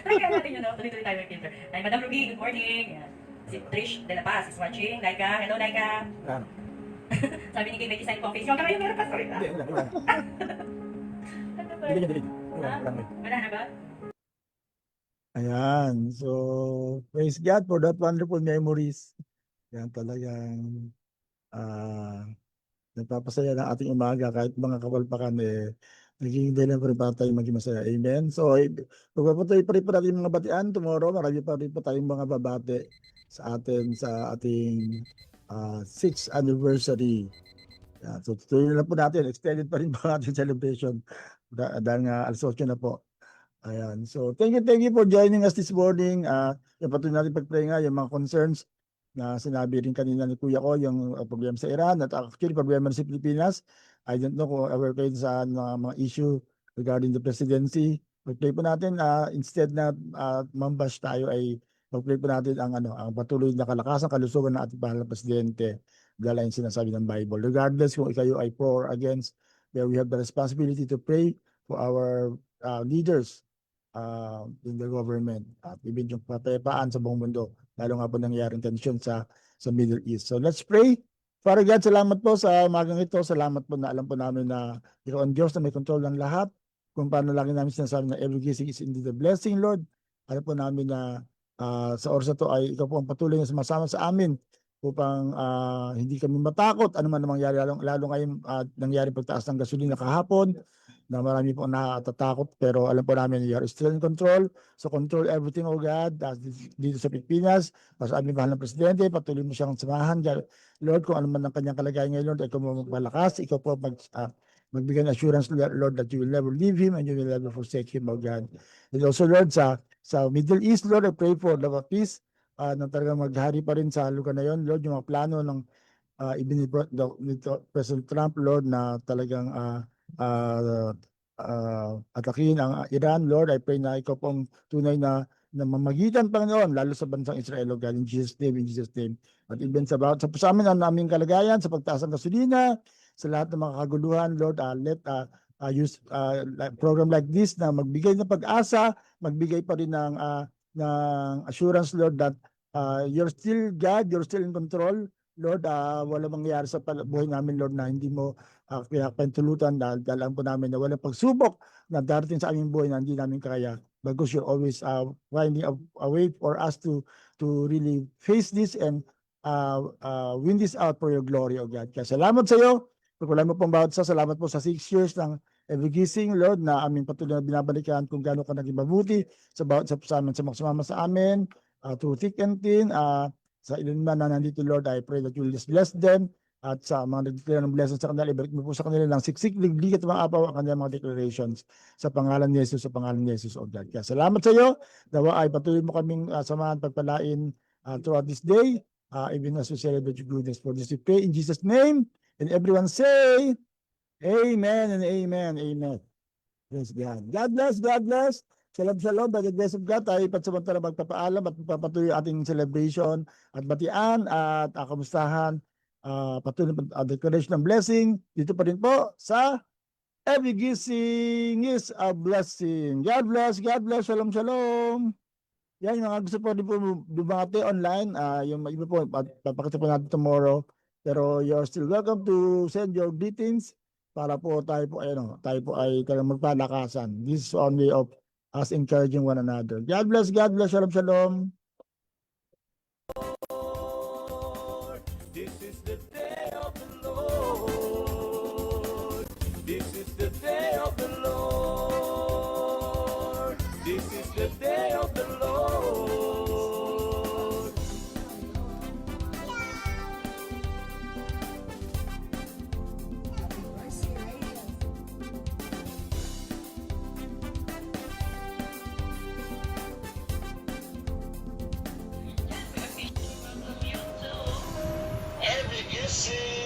kaya natin yun, no? Tuloy-tuloy tayo may filter. Ay, Madam Ruby, good morning. Ayan. Si Trish De La Paz is watching. Laika, hello Laika. Ano? Sabi ni Kim, may design pong face. Yung kayo meron pa, sorry na. Hindi, wala. Delete. Wala na ba? Ayan. So, praise God for that wonderful memories. Yan talagang nagpapasaya ng ating umaga kahit mga kapalpakan naging dahilan pa rin para tayo maging masaya. Amen. So, magpapatuloy pa rin po natin mga batian. Tomorrow, marami pa rin po tayong mga babate sa ating 6th anniversary. Yeah, so, tuloy na po natin. Extended pa rin po ang ating celebration. Dahil nga alas 8 na po. Ayan. So, thank you for joining us this morning. Yung patuloy natin pag-pray nga, yung mga concerns na sinabi rin kanina ni Kuya ko, yung problema sa Iran at actually problema sa Pilipinas. I don't know kung aware kayo sa mga issue regarding the presidency. Pag-pray po natin, instead na mambash tayo ay pag-pray po natin ang patuloy na kalakasan, kalusugan ng ating mahal na presidente dahil yung sinasabi ng Bible. Regardless kung kayo ay pro or against, we have the responsibility to pray for our leaders in the government at even yung kapayapaan sa buong mundo, lalo nga po nangyaring tension sa Middle East. So let's pray. Father God, salamat po sa umagang ito. Salamat po na alam po namin na ikaw ang Diyos na may control ng lahat. Kung paano lagi namin sinasabi na every gising is indeed a blessing, Lord. Alam po namin na sa oras na ito ay ikaw po ang patuloy na sumasama sa amin upang hindi kami matakot ano man mangyari, lalo ngayon nangyari pagtaas ng gasolina kahapon na marami po natatakot, pero alam po namin you are still in control. So control everything, oh God, dito sa Pilipinas, sa aming mahal na presidente, patuloy mo siyang samahan. Lord, kung ano man ang kanyang kalagayan ngayon, Lord, ikaw mo magpalakas, ikaw po magbigay ng assurance, Lord, that you will never leave him and you will never forsake him, oh God. And also, Lord, sa Middle East, Lord, I pray for love of peace, na talagang maghari pa rin sa lugar na yon, Lord, yung mga plano ng President Trump, Lord, na talagang atakin ang Iran, Lord, I pray na ikaw pong tunay na mamagitan, Panginoon, lalo sa bansang Israel, oh God, in Jesus' name. At even sa amin ang aming kalagayan, sa pagtaas ng gasolina, sa lahat ng mga kaguluhan, Lord, let use program like this na magbigay ng pag-asa, magbigay pa rin ng assurance, Lord, that you're still God, you're still in control. Lord, wala mangyayari sa buhay namin, Lord, na hindi mo pinapahintulutan dahil alam po namin na walang pagsubok na darating sa aming buhay na hindi namin kaya. Because you're always finding a way for us to really face this and win this out for your glory, O God. Kaya salamat sa iyo. Pagkulan mo pong bawat salamat po sa 6 years ng every gising, Lord, na aming patuloy na binabalikan kung gaano ka naging mabuti sa bawat sa amin, sa mga sumama sa amin, through thick and thin, sa ilan man na nandito, Lord, I pray that you will just bless them. At sa mga nag-declare ng blessings sa kanila, ibalik mo po sa kanila ng siksik, liglig at mga apaw ang kanilang mga declarations sa pangalan ni Jesus, O God. Kaya salamat sa iyo. Nawa ay patuloy mo kaming samahan, pagpalain throughout this day, even as we celebrate your goodness. For this we pray in Jesus' name. And everyone say, Amen and Amen. Amen. Praise God. God bless. Shalom. By the grace of God, tayo pansamantala magpapaalam at magpapatuloy ating celebration at batian at kamustahan. Patuloy declaration ng blessing. Dito pa rin po sa Every Gising is a Blessing. God bless. Shalom. Yan, yung mga gusto po din po bumati online. Yung iba po, papakita po natin tomorrow. Pero you're still welcome to send your greetings para po tayo po ay talagang magpalakasan. This is one way of us encouraging one another. God bless. Shalom. This is the day of the Lord. This is the day of the Lord. This is the day of the Lord. Every Gising